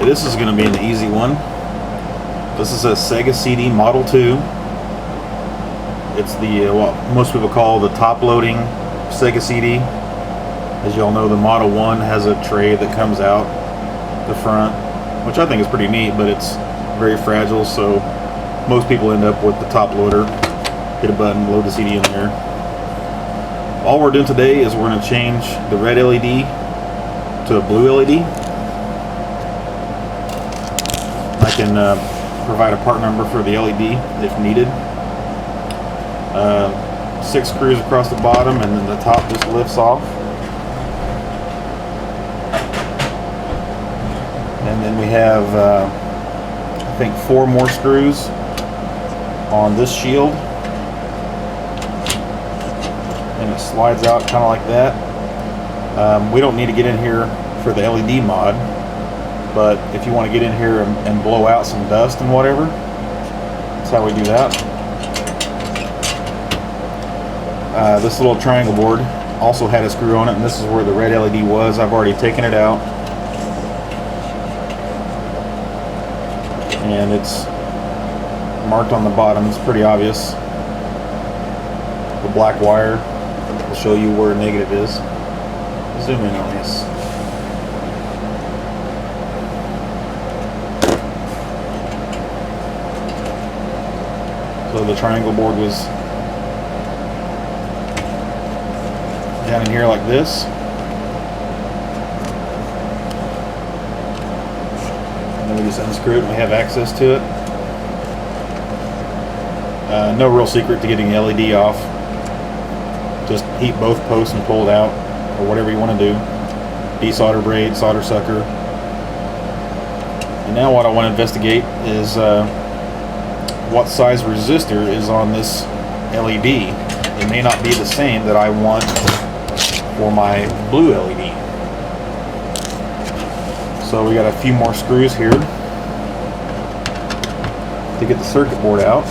This is going to be an easy one. This is a Sega CD Model 2. It's the what most people call the top-loading Sega CD. As you all know, the Model 1 has a tray that comes out the front, which I think is pretty neat, but it's very fragile, so most people end up with the top loader. Hit a button, load the CD in there. All we're doing today is we're going to change the red LED to a blue LED. I can provide a part number for the LED if needed. 6 screws across the bottom, and then the top just lifts off. And then we have, I think, 4 more screws on this shield. And it slides out kind of like that. We don't need to get in here for the LED mod, but if you want to get in here and blow out some dust and whatever, that's how we do that. This little triangle board also had a screw on it, and this is where the red LED was. I've already taken it out, and it's marked on the bottom. It's pretty obvious. The black wire will show you where negative is. Zoom in on this. So the triangle board was down in here like this. And then we just unscrew it and we have access to it. No real secret to getting the LED off. Just heat both posts and pull it out, or whatever you want to do. Desolder braid, solder sucker. And now what I want to investigate is what size resistor is on this LED. It may not be the same that I want for my blue LED. So we got a few more screws here to get the circuit board out.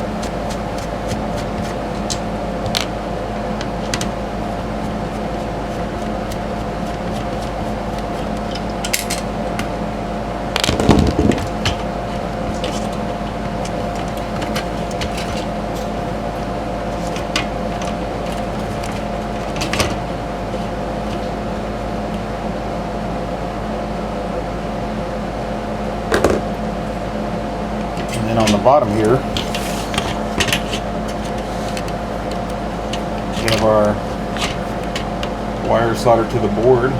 And then on the bottom here, we have our wire soldered to the board.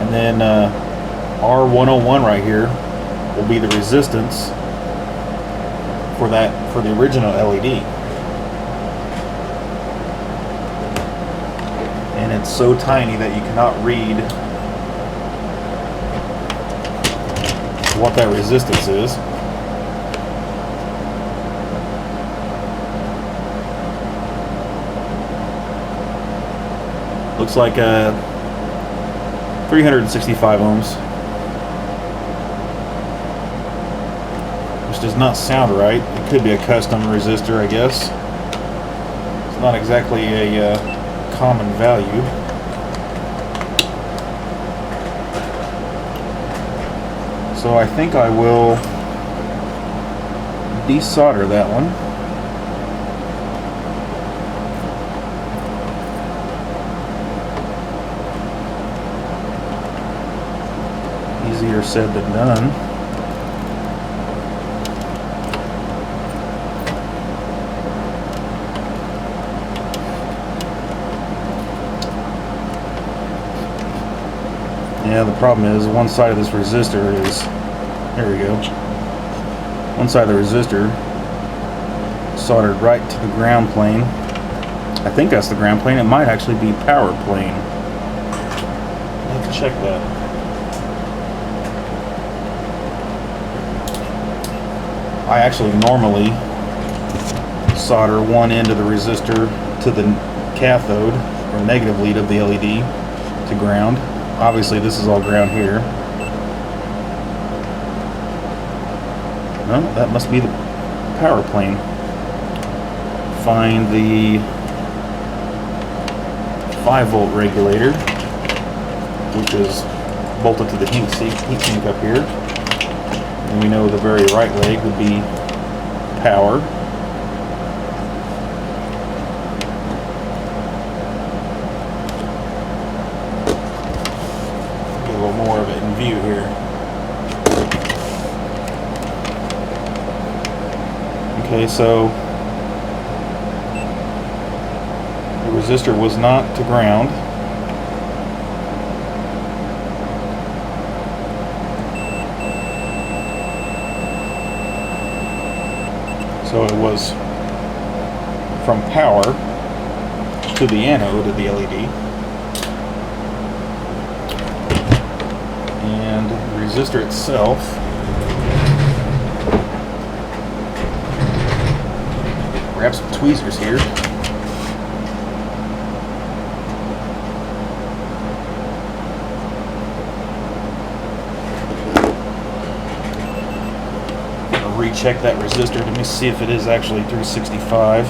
And then R101 right here will be the resistance for the original LED. And it's so tiny that you cannot read what that resistance is. Looks like 365 ohms, which does not sound right. It could be a custom resistor, I guess. It's not exactly a common value. So I think I will desolder that one. Easier said than done. Yeah, the problem is one side of this resistor is, there we go, one side of the resistor soldered right to the ground plane. I think that's the ground plane. It might actually be power plane. I have to check that. I actually normally solder one end of the resistor to the cathode or negative lead of the LED to ground. Obviously this is all ground here. No, that must be the power plane. Find the 5-volt regulator, which is bolted to the heat sink up here. And we know the very right leg would be power. Get a little more of it in view here. Okay, so the resistor was not to ground. So it was from power to the anode of the LED. And the resistor itself grab some tweezers here. Recheck that resistor. Let me see if it is actually 365.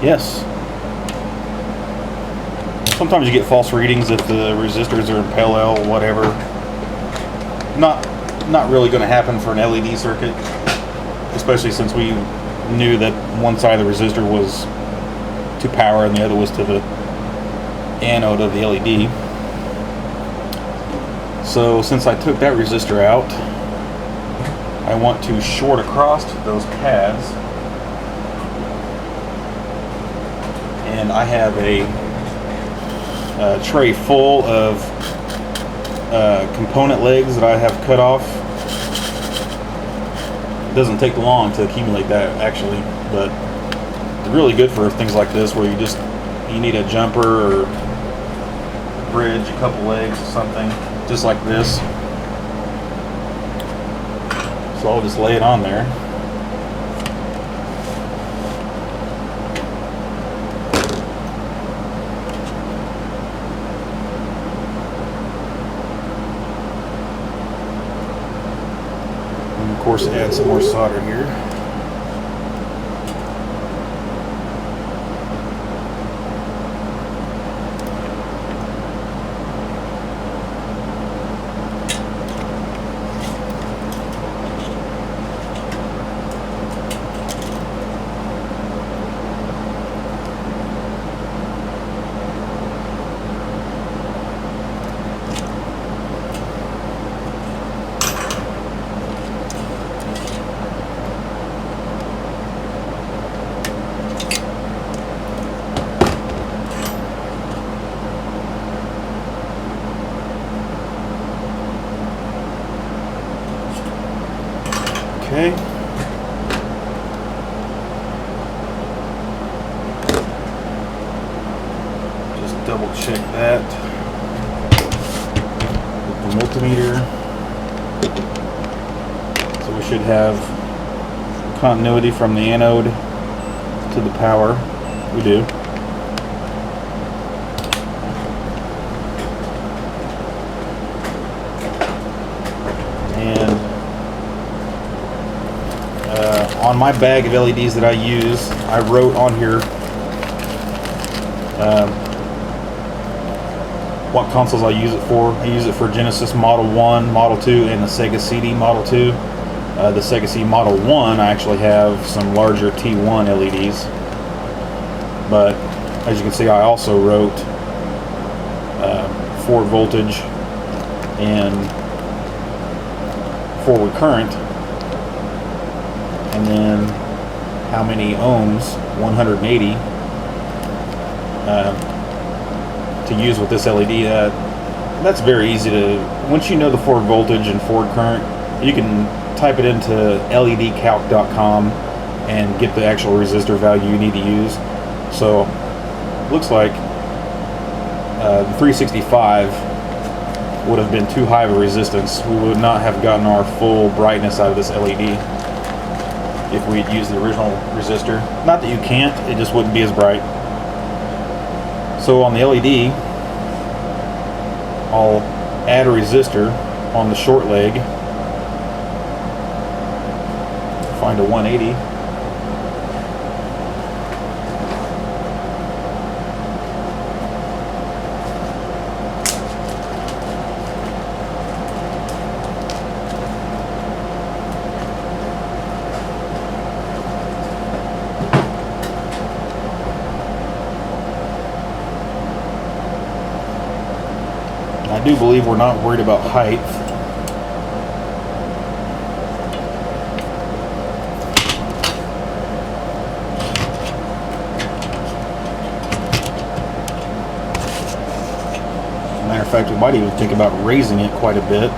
Yes. Sometimes you get false readings if the resistors are in parallel or whatever. Not really going to happen for an LED circuit, especially since we knew that one side of the resistor was to power and the other was to the anode of the LED. So since I took that resistor out, I want to short across those pads, and I have a tray full of component legs that I have cut off. It doesn't take long to accumulate that actually, but it's really good for things like this where you need a jumper or bridge, a couple legs or something. Just like this. So I'll just lay it on there. And of course add some more solder here. Okay. Just double check that with the multimeter. So we should have continuity from the anode to the power. We do. On my bag of LEDs that I use, I wrote on here what consoles I use it for. I use it for Genesis Model 1, Model 2, and the Sega CD Model 2. The Sega CD Model 1, I actually have some larger T1 LEDs. But as you can see, I also wrote forward voltage and forward current, and then how many ohms, 180, to use with this LED. That's very easy to, once you know the forward voltage and forward current, you can type it into ledcalc.com and get the actual resistor value you need to use. So looks like the 365 would have been too high of a resistance. We would not have gotten our full brightness out of this LED if we had used the original resistor. Not that you can't, it just wouldn't be as bright. So on the LED, I'll add a resistor on the short leg, find a 180, do believe we're not worried about height. Matter of fact, we might even think about raising it quite a bit.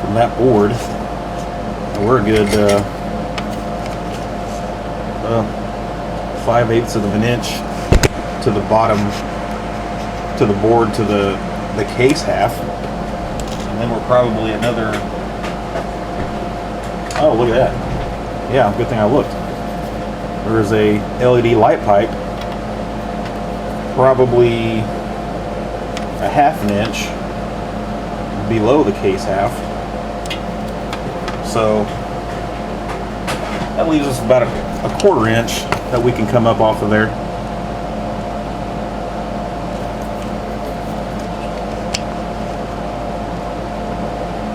From that board, we're a good 5/8 of an inch to the bottom, to the board, to the case half, and then we're probably another. Oh, look at that! Yeah, good thing I looked. There's a LED light pipe, probably a half an inch below the case half. So that leaves us about a 1/4 inch that we can come up off of there.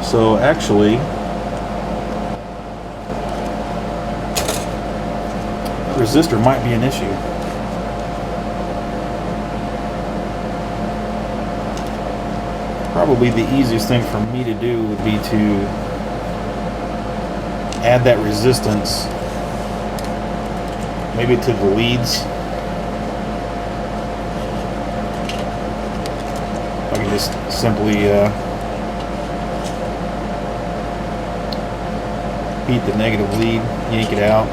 So actually, resistor might be an issue. Probably the easiest thing for me to do would be to add that resistance maybe to the leads. I can just simply heat the negative lead, yank it out,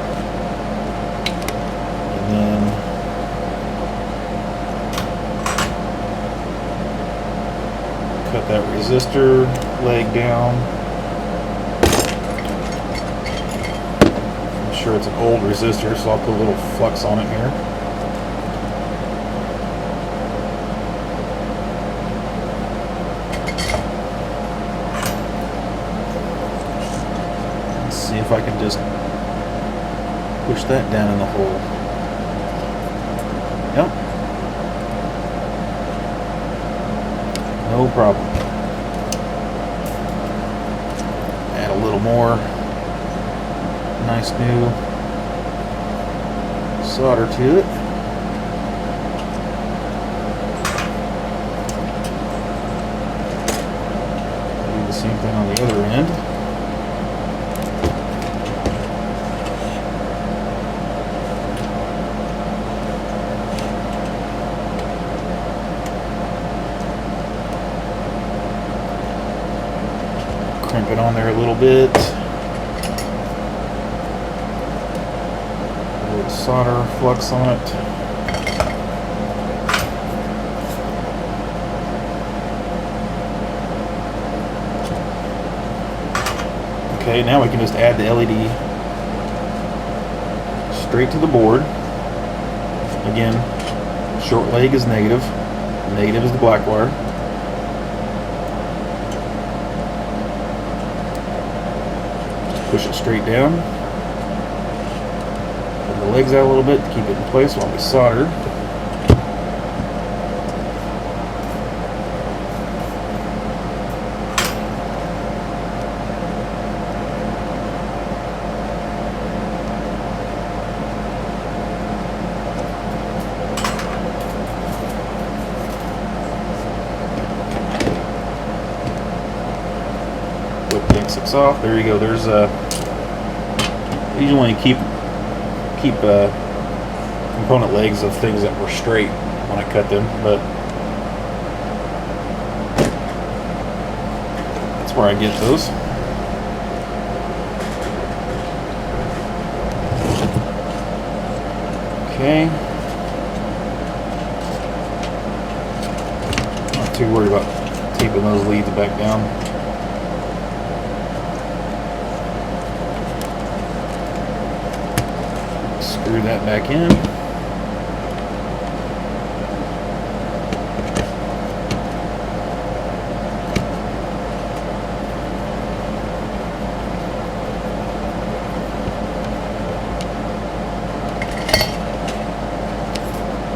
and then cut that resistor leg down. I'm sure it's an old resistor, so I'll put a little flux on it here. Let's see if I can just push that down in the hole. Yep. No problem. Add a little more nice new solder to it. Do the same thing on the other end. Crimp it on there a little bit. A little solder flux on it. Okay, now we can just add the LED straight to the board. Again, short leg is negative. Negative is the black wire. Push it straight down. Pull the legs out a little bit to keep it in place while we solder. Flip the X6 off. There you go. There's usually want to keep component legs of things that were straight when I cut them, but that's where I get those. Okay. Not too worried about taping those leads back down. Screw that back in.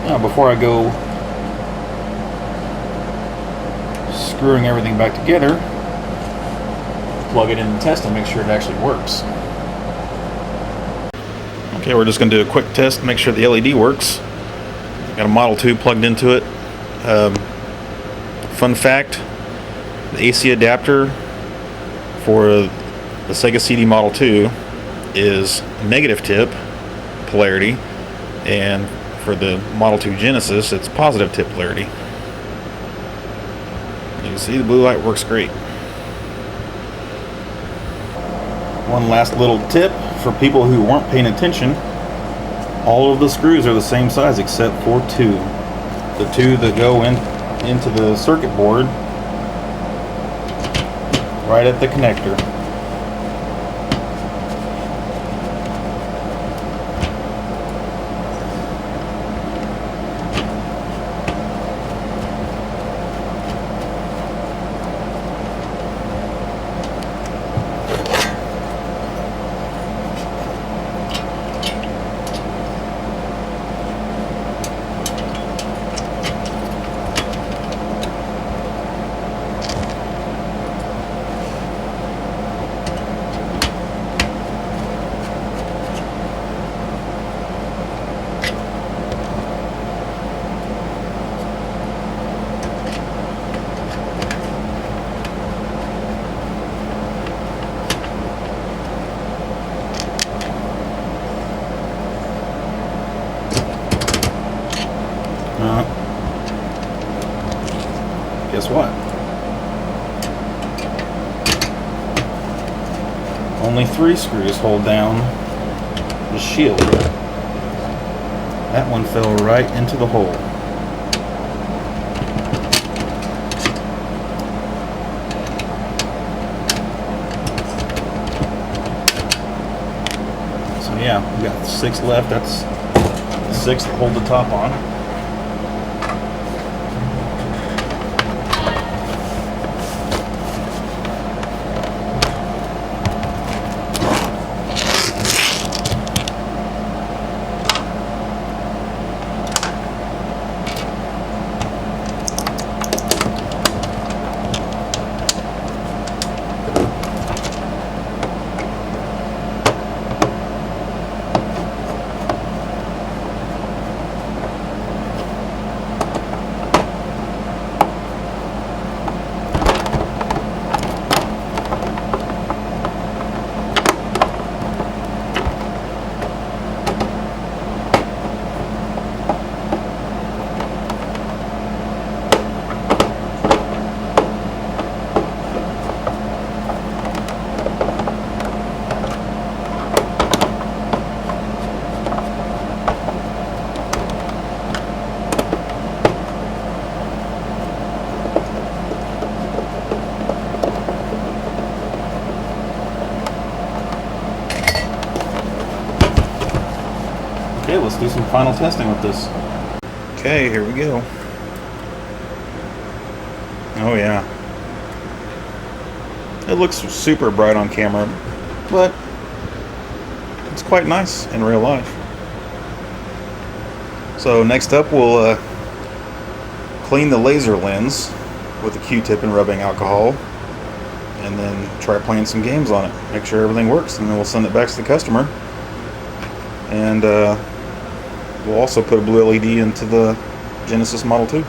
Now, before I go screwing everything back together, plug it in and test and make sure it actually works. Okay, we're just going to do a quick test to make sure the LED works. Got a Model 2 plugged into it. Fun fact, the AC adapter for the Sega CD Model 2 is negative tip polarity, and for the Model 2 Genesis it's positive tip polarity. You can see the blue light works great. One last little tip for people who weren't paying attention: all of the screws are the same size except for two. The two that go into the circuit board right at the connector. Guess what? Only 3 screws hold down the shield. That one fell right into the hole. So yeah, we got 6 left. That's the 6 that hold the top on. Okay, let's do some final testing with this. Okay, here we go. Oh yeah. It looks super bright on camera, but it's quite nice in real life. So next up we'll clean the laser lens with a Q-tip and rubbing alcohol, and then try playing some games on it. Make sure everything works, and then we'll send it back to the customer. And we'll also put a blue LED into the Genesis Model 2.